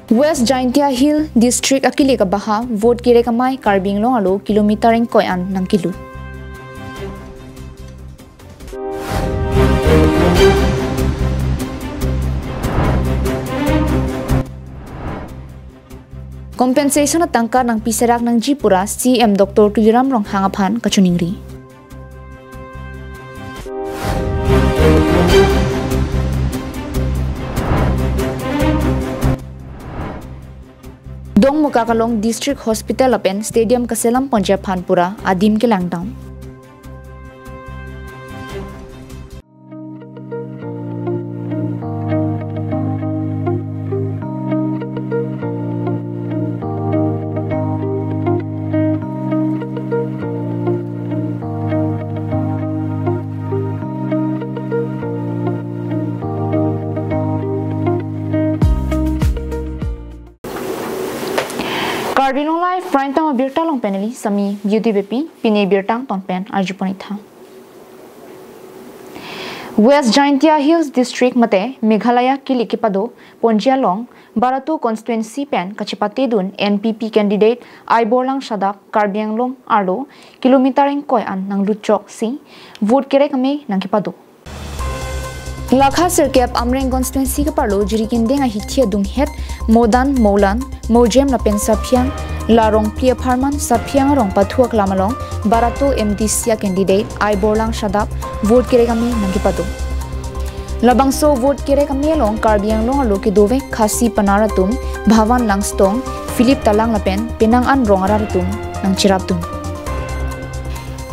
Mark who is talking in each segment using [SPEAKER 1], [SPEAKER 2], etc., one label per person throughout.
[SPEAKER 1] West Jaintia Hill District akili ka baha vote kire kamai Karbi Anglong alo kilometer eng koyan nang kilu. Compensation at tangka ng pisarak ng Jipura CM Dr. Tuliram Rong Hangapan Kachuningri. Dong Mukakalong District Hospital Apen Stadium Kaselam Ponjab Hanpura Adim ke Langdown. Karbi Anglong live prime time birta long peneli sami beauty bepi pine birtang ton pen arjuponitha. West Jaintia Hills District mate Meghalaya kilikipado Ponjialong Baratu constituency pen kachipate dun NPP candidate Aiborlang Shadap Karbi Anglong arlo kilometer eng koyan nang lutchok si vote kere kame nang kipado. Lakha Sirkep Amreng constituency ka parlo jirikindeng a hitia dung het Modan Maulan Mojem la pen sapyang Larong Pia Parman sapyang rong patuak lamalong Barato MDC candidate Aiborlang Shadap vote kere kami nangkipado. Labangso vote kere kami long Karbi Anglong alo kidove Khasi Panaratum Bhavan Langstong Philip Talang la pen Pinangan rong araratum nang chiraptum.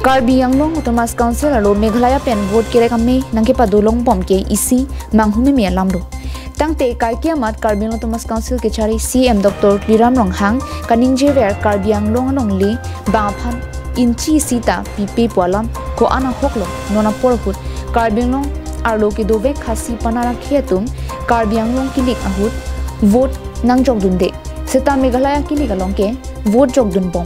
[SPEAKER 1] Karbi Anglong Autonomous Council alo Meghalaya pen vote kere kami nangkipado long bom ke isi manghumi me lamdo. Tangte kaikia mat Karbi Anglong Autonomous Council ke cari CM Dr. Tuliram Rong Hang kaningje ver Karbi Anglong anong li bangaphan inchi sita pipe pualam ko ana hoklo nona porhut Karbi Anglong arlo ke dove Khasi Panara khietum Karbi Anglong kilik ahut vote nang jogdun de seta Meghalaya kilik along ke vote jogdun bom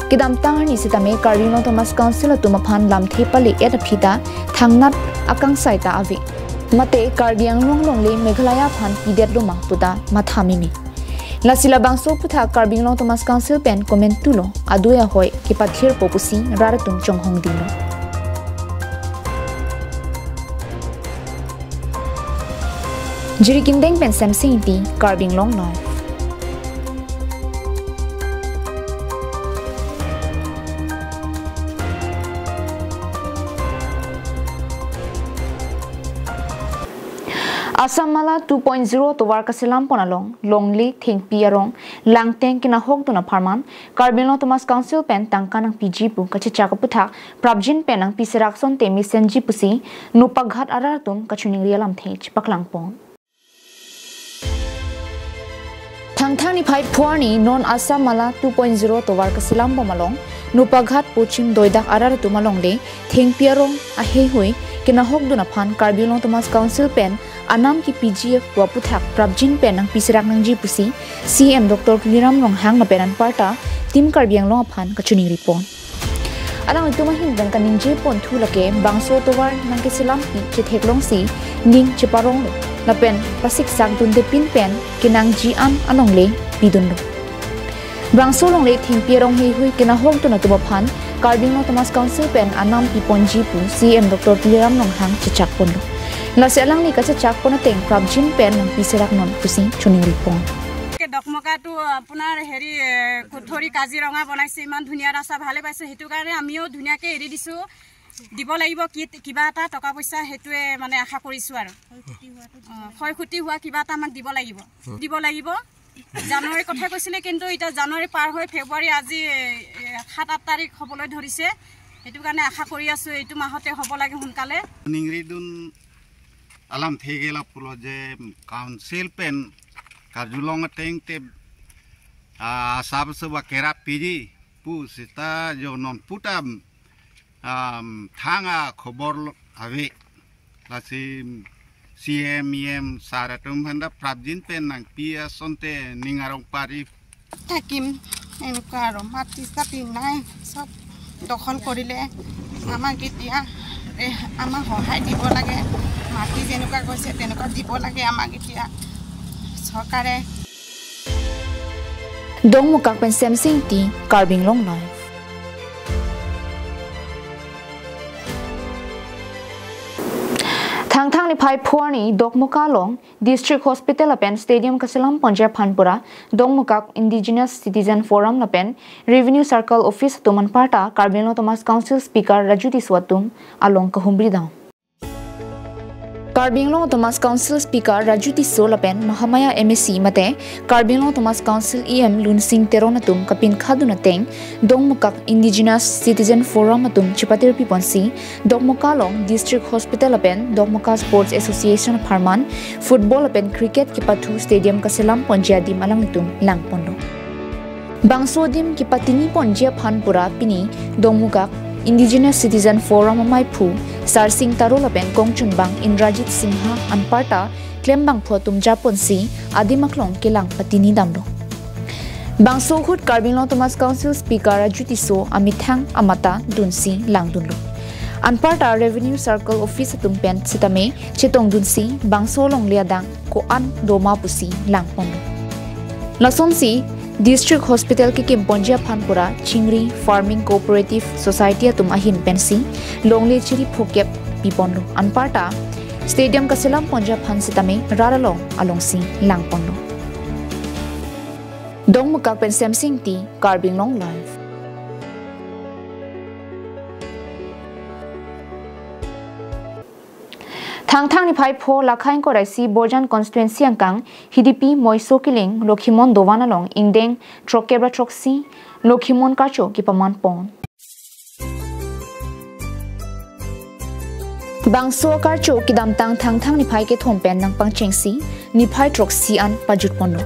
[SPEAKER 1] Kidam tangani sitame Karbi Anglong Autonomous Council tumaphan lamthe pali et phita thangnat akang saita avi mate Karbi Anglong longle Meghalaya phan pidet lomang puta mathami lasila bangso putha Karbi Anglong Autonomous Council pen comment tulo aduya hoy kipathir popusi raratung chonghong dilo jirikindeng pen samsinti Karbi Anglong live. Asam mala 2.0 to war kasilam ponalong longli thingpi arong langteng kina hok tuna pharman Karbi Anglong Autonomous Council pen tangkanang PG pu kachicha ka puthak prabjin penang pisirakson te misenji pusi nupaghat araratum kachuning rialam thech paklang pon thangthani phai phorni non asam mala 2.0 to war kasilam pomalong nupaghat pochim doidak araratum alongle thingpi arong ahe hoi kina hok duna phan Karbi Anglong Autonomous Council pen anam ki PGF waputhak prabjin penang pisirak nang jipusi CM Dr. Tuliram Rong Hang na penan parta tim Karbi Anglong aphan kachuning ripon alang itu mahin dan kaning jepon thulake bangso towar nang kisilam pi chetheklong si ning cheparong na pen pasik sak dun de pin pen kinang jiam anongle pidunlo bangso longle thingpierong hei hui kina hok to na tubaphan Karbi Anglong Autonomous Council pen anam pi ponji pu CM Dr. Tuliram Rong Hang chechak ponlo lase alang ni kacha chak pona teng prabjin pen nang pisirak non pusi chuning ripon
[SPEAKER 2] ke dokmaka tu apunar heri kothori kaziranga banaise iman dhuniya rasa bhale paise hetu karone amiও ধুনিয়াকে এৰি দিছো দিব লাগিব কিবা এটা টকা পইচা হেতুৱে মানে আশা কৰিছো আৰু হয় খুটি হোৱা কিবা এটা আমাক দিব লাগিব জানুৱাৰী কথা কৈছিলে কিন্তু এটা জানুৱাৰী পাৰ হৈ ফেব্ৰুৱাৰী আজি 7-8 তাৰিখ হবলৈ ধৰিছে হেতু কাৰণে আশা কৰি আছো এইটো মাহতে হ'ব লাগে হুনকালে
[SPEAKER 3] নিংৰিদুন alam thegela pulo je council pen kajulong teng te sab sewa kera piji pu sita jo non putam thanga khobor ave lasi CMEM saratum handa prabjin pen nang pia sonte ningarong pari
[SPEAKER 4] takim enukaro mati saping nai sab দখল কৰিলে আমাক এতিয়া আমাক সহায় দিব লাগে মাটি যেনেকুৱা কৈছে তেনেকুৱা দিব লাগে আমাক এতিয়া চৰকাৰে
[SPEAKER 1] Dong mukak pen semsing ti Karbi Anglong live. Thang ni pai phuani dok mukalong district hospital lapen stadium Kasilam Punjab Phanpura dong mukak indigenous citizen forum lapen revenue circle office tuman parta Karbi Anglong Thomas council speaker Rajuti Swatum along kahumbridam. Karbi Anglong Thomas Council Speaker Rajuti Solapen Mahamaya MSc mate Karbi Anglong Thomas Council EM Lunsing Teronatum kapin khaduna teng Dongmukak Indigenous Citizen Forum atum chipatir piponsi Dongmukalong District Hospital apen Dongmuka Sports Association Pharman Football apen Cricket kipathu Stadium Kasilam Ponjadi Malangitum Langpondo Bangsodim kipatini Ponjia Phanpura pini Dongmukak Indigenous Citizen Forum amai phu Sarsing Tarolapen Kongchunbang Indrajit Singha Anparta Klembang Photum Japonsi Adimaklong Kilang Patini Damlo Bangso Hut Karbi Anglong Thomas Council Speaker Rajuti So Amithang Amata Dunsi Langdunlo Anparta Revenue Circle Office Tumpen Sitame Chetong Dunsi Bangso Long Liadang Ko An Doma Pusi Langpondo Lasonsi District Hospital ke Kimponjia Phanpura Chingri Farming Cooperative Society atum ahin pensi longle chiri phokep pipondo anparta Stadium Kasilam Punjab Phansitame raralong alongsi langpondo Dongmukak pen semsing ti Karbi Anglong live. Thang ni phai pho lakhain ko raisi Bojan constituency angkang hidipi moiso kiling Lokhimon Dovanalong ingdeng trokebra troksi Lokhimon kacho kipaman pon Bangso karcho kidamtang thang ni phai ke thompen nang pangchengsi ni phai troksi an pajut pondo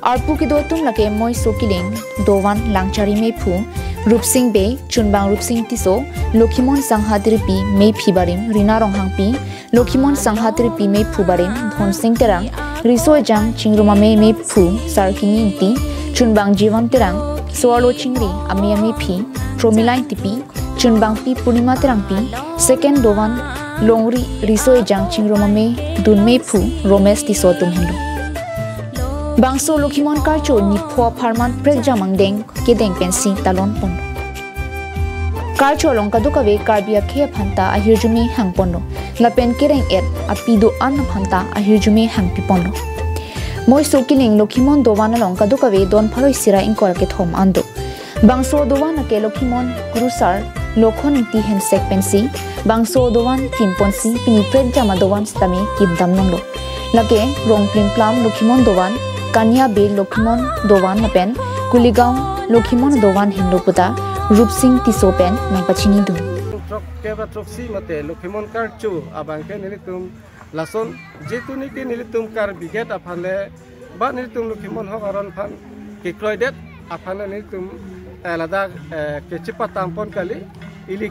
[SPEAKER 1] arpu ki dotum lake moiso kiling Dovan langchari me phu Rupsing Be Chunbang Rupsing Tiso Lokhimon Sanghatripi me phibarim Rina Ronghangpi Lokhimon Sanghatripi me phubarim Dhonsing Terang Riso Jang Chingruma me phu Sarkini Inti Chunbang Jivan Terang Soalo Chingri Ame phi Promilain Tipi Chunbang Pi Purnima Terang pi Second Dovan Longri Riso Jang Chingruma me Dunme phu Romes Tiso Tumhendo Bangso Lokhimon Karcho ni phwa pharman prejja mangdeng kedeng pensi talon pon Karcho long kadukawe Karbia khe phanta ahirjumi hangpondo lapen kereng et apido an phanta ahirjumi hangpipondo moi sokiling Lokhimon Dowana long kadukawe don phaloi sira inkor ke thom ando Bangso Dowana ke Lokhimon Kurusar Lokhon ti hensek pensi Bangso Dowan kimponsi pini prejja ma Dowan stami kimdam nonglo lake rong plim Lokhimon Dowan Kanya Be Lokhimon Dowan Napen Kuligaon Lokhimon Dowan Hindoputa Rupsing Tisopen Nangpachini Dum
[SPEAKER 5] Kebra troksi mate Lokhimon Karchu abangke nilitum lason jetuni ke nilitum kar biget aphale ba nilitum Lokhimon hogaron phan ke kloidet aphale nilitum alada ke chipa tampon kali ili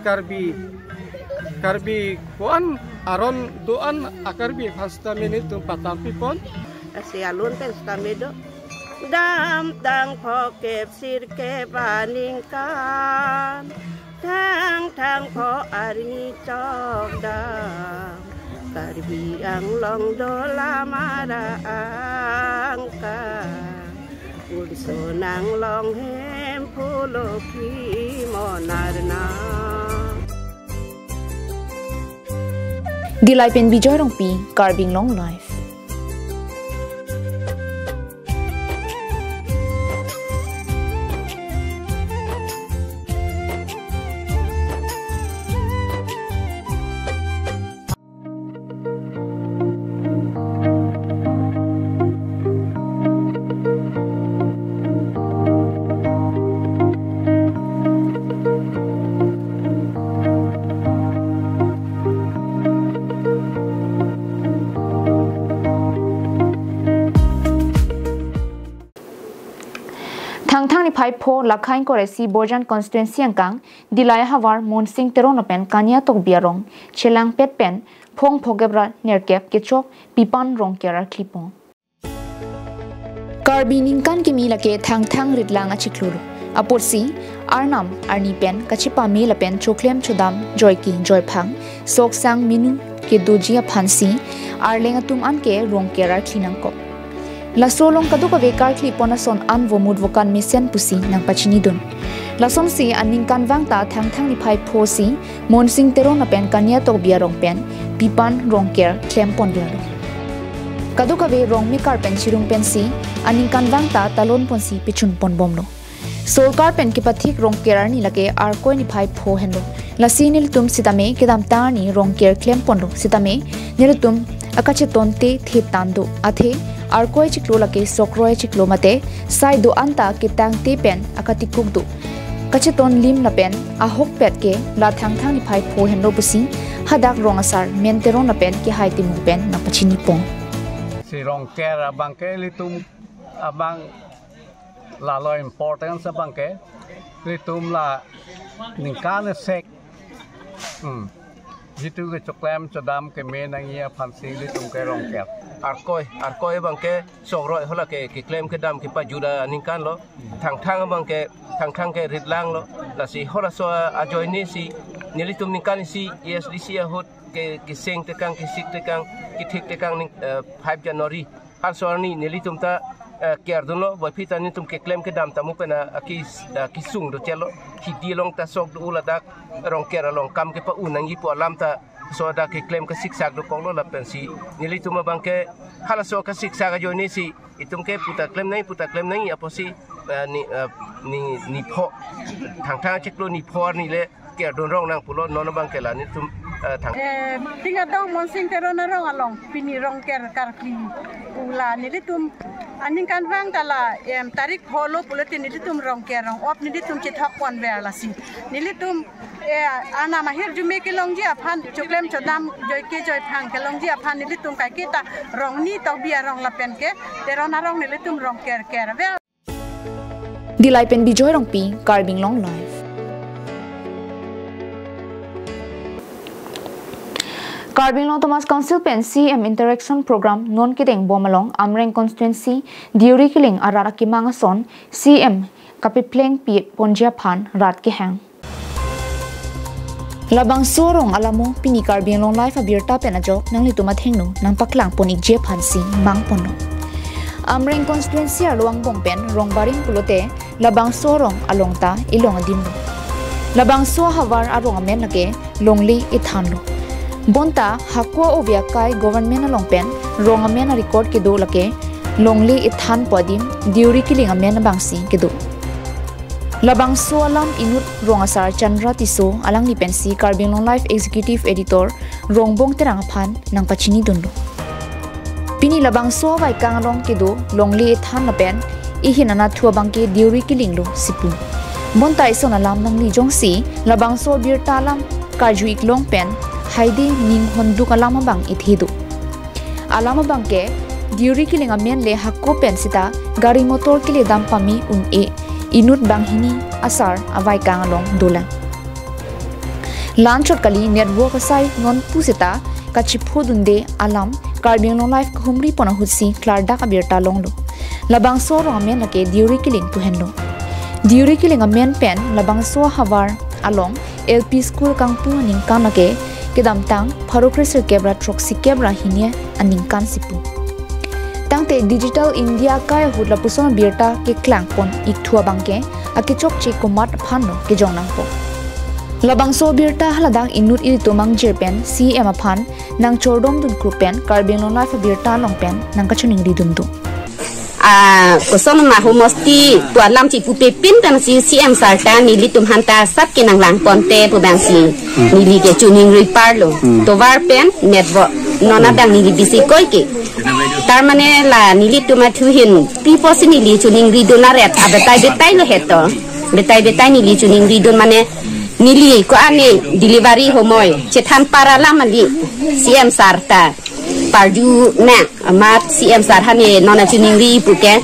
[SPEAKER 5] karbi koan aron doan akarbi phasta nilitum patampi pon
[SPEAKER 6] si alun pen stamedo dam tang phokep sirke baningkan thang pho ari chok dam Karbi Anglong dola mara angka urso nang long hem pulo ki monarna
[SPEAKER 1] Dilai pen bijoy rong pi Karbi Anglong live. Thang ni phai pho lakhain ko resi Bojan constituency angkang dilai hawar Monsing Teronapen Kanya tok biarong chelang pet pen phong phogebra nerkep kechok pipan rong kera klipong Karbi ningkan ki milake thang ritlang achiklulu aporsi Arnam Arni pen kachipa mi la pen choklem chodam joy ki joy phang sok sang minu ke dojia phansi arlenga tum an ke rong kera klinang ko la solong kadu ka vekar kli ponason an vomud vokan misen pusi nang pachini dun la som si aning kan wangta thang thang ni phai phosi monsing teron pen kanya tok bia rong pen pipan rong ker klem pon dia kadu ka ve rong mi kar pen chirung pen si aning kan wangta talon pon si pichun pon bom no Solkar pen ki pathik rong kerar ni lage ar koi ni phai pho hendo lasinil tum sitame kedam ta ni rong ker klem pondo sitame nil tum akache tonte the tando athe ar koi chiklo lage sokroi chiklo mate sai do anta ke tang te pen akati kuk do kache ton lim la pen a hok pet ke la thang thang ni phai pho hendo busi hadak rong asar menteron la pen ki hai timu pen na pachini pong
[SPEAKER 5] si rong ker abang ke litum abang la lo important sa bangke litum la ningkan sek jitu ke choklem chodam ke menangia phansi litum ke rong ker
[SPEAKER 7] arkoi bangke songroi hola ke klem ke dam ke pajuda ningkan lo thang ke ritlang lo la si hola so ajoi ni si nilitum ningkan si ESDC hot ke seng tekang ke sik tekang ke thik tekang 5 January har so ni nilitum ta kiar dunlo boy pita ni tum ke klem ke dam tamu pena ki sung do chelo ki dilong ta sok do ula dak rong kera long kam ke pa unang ipo alam ta so da ke klem ke siksak do konglo la pensi nili tum bang ke hala so ka siksak jo ni si itum ke puta klem nai apo si ni pho thang cheklo ni phor ni le kiar don rong nang pulo non bang ke la ni tum thang
[SPEAKER 2] tinga dong monsing terona rong along pini rong ker karki ula nili tum aning kan wang tala tarik pholo pulati nili tum rong ker rong op nili tum chithak pon ver la si nili tum ana mahir jume ke longji aphan choklem chodam joy ke joy phang ke longji aphan nili tum kai ke ta rong ni to bia rong la pen ke terona rong nili tum rong ker ver
[SPEAKER 1] dilai pen bi joy rong pi Karbi Anglong live Karbi Anglong Thomas Council pen CM interaction program non kideng bomalong amreng constituency diuri kiling arara ki mangason CM kapipleng pi ponjia phan rat ki hang labang sorong alamo pini Karbi Anglong life abirta penajo nangli tuma thengno nang paklang ponik je phan si mang pono amreng constituency along bong pen rongbaring pulote labang sorong alongta ilong adimno labang so hawar arong amen lage longli ithanlo bonta hakwa ovia kai government along pen rong amen record ke do lake longli ithan podim diuri kiling amen bangsi ke do labang so alam inut rong asar chandra tiso alang ni pensi Karbi Anglong life executive editor rongbong terang phan nang pachini dundu pini labang so vai kangrong ke do longli ithan na pen ihinana thua bangke diuri kiling lo sipu bonta ison alam nang ni jongsi labang so bir talam kaju iklong pen haide ning hondu kalama bang ithidu alama bang ke diuri kiling amen le hakko pen sita gari motor kile dam pami un e inut bang hini asar avai kangalong dola lanchot kali network asai non pusita kachipu dunde alam Karbi Anglong life khumri pona hutsi klardak abirta longlo labang so ro amen ke diuri kiling puhenlo diuri kiling amen pen labang so hawar along LP school kangpu ning kanake kedam tang pharokresir kebra troxy kebra hinia aningkan sipu tangte digital india kai hudla puson birta ke klang pon ikthua bangke akichok che komat phanno ke jongnang po labang so birta haladang inut iri tomang jerpen CM aphan nang chordom dun grupen Karbi Anglong life birta longpen nang kachuning ri dundu
[SPEAKER 8] Kosong ma homosti tuan lam ci pupe pin tan si CM sarta nili tum hanta sat ke nang lang ponte pu bang si nili ke chuning ri parlo to war pen network nona dang nili bisi koi ke tar mane la nili tum thu hin pipo si nili chuning ri donaret abetai lo heto betai nili chuning ri don mane nili ko ane delivery homoy chethan para lamali CM sarta parju na amat CM sarhane nona chuning ri puke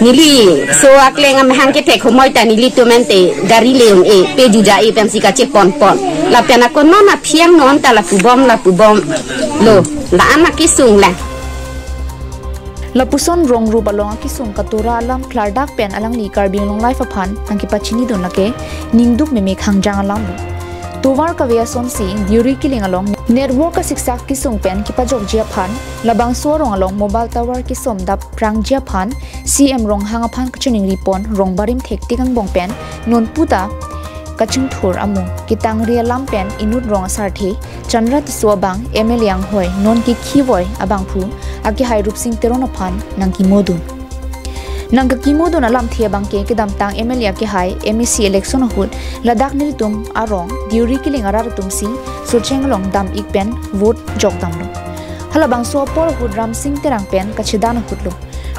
[SPEAKER 8] nili so akleng am hangke tek homoy ta nili tumente gari leon e pejuja e pemsi ka che pon la pena ko nona phiang non ta la pubom lo la anak kisung la
[SPEAKER 1] Lapuson rong ru balong kisum katura alam klardak pen alang li Karbi Anglong life aphan angki pachini don lake ningduk meme khangjang alam Towar kawea son si diuri kiling along network ka siksak kisung pen kipajok jia phan labang sorong along mobile tower kisom dap prang jia phan CM rong hanga phan kachuning ripon rong barim thektikang bong pen non puta kachung thur amu kitang ria lam pen inut rong sarthi chandra tiswabang ML yang hoi non ki khiwoi abang phu aki hai rup sing terona phan nangki modun nangka kimodon alam thia bangke kedam tang ML ya ke hai MEC election hut ladak nilitum arong diuri kiling arar tumsi surchenglong dam ikpen vote jogdam lo halabang so por hut ram sing terang pen kachidan hutlo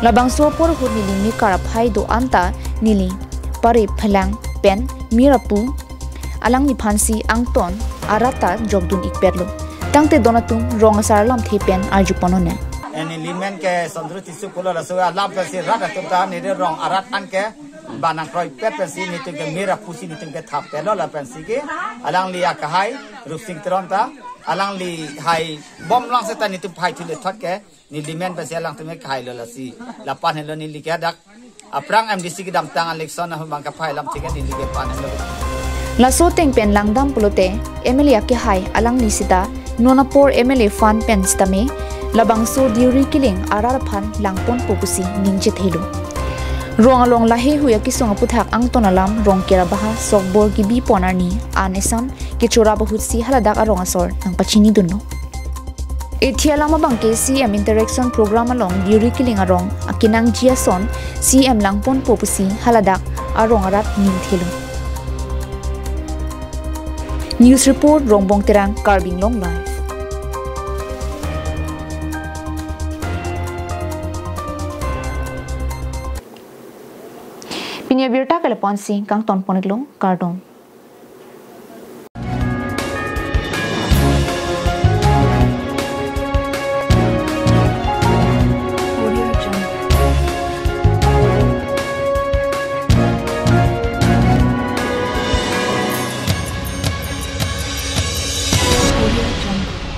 [SPEAKER 1] labang so por hut nili mi karap hai do anta nili pare phalang pen mirapu alang ni phansi angton arata jogdun ikperlo tangte donatum rong asar lam thi pen arju ponone
[SPEAKER 9] Ini limen ke sondru tisu kulo lasu alam pensi rata tuta ni de rong arat an ke banang kroi pet pensi ni tingke mira pusi ni tingke thap pelo la pensi ke alang liya kahai rupsing tronta alang li hai bom lang seta ni tu phai thile thot ke ni limen pensi alang tume khai lo lasi lapan helo ni likya dak aprang MDC ki dam tang election na bang ka phai lam thike ni like pan helo
[SPEAKER 1] laso teng pen langdam pulote MLA ke hai alang ni sita nonapor MLA fan pen stame labang so diuri kiling arar phan langpon popusi ningje thelu rong along lahe huya ki songa puthak angton alam rong kera baha sokbor ki bi ponarni anesan ki chora bahut si haladak arong asor nang pachini dunno ethialama bangke CM interaction program along diuri kiling arong akinang jia son CM langpon popusi haladak arong arat ning thelu news report rongbong terang Karbi Anglong live Pinya birta kala ponsi kang ton poniklong kardong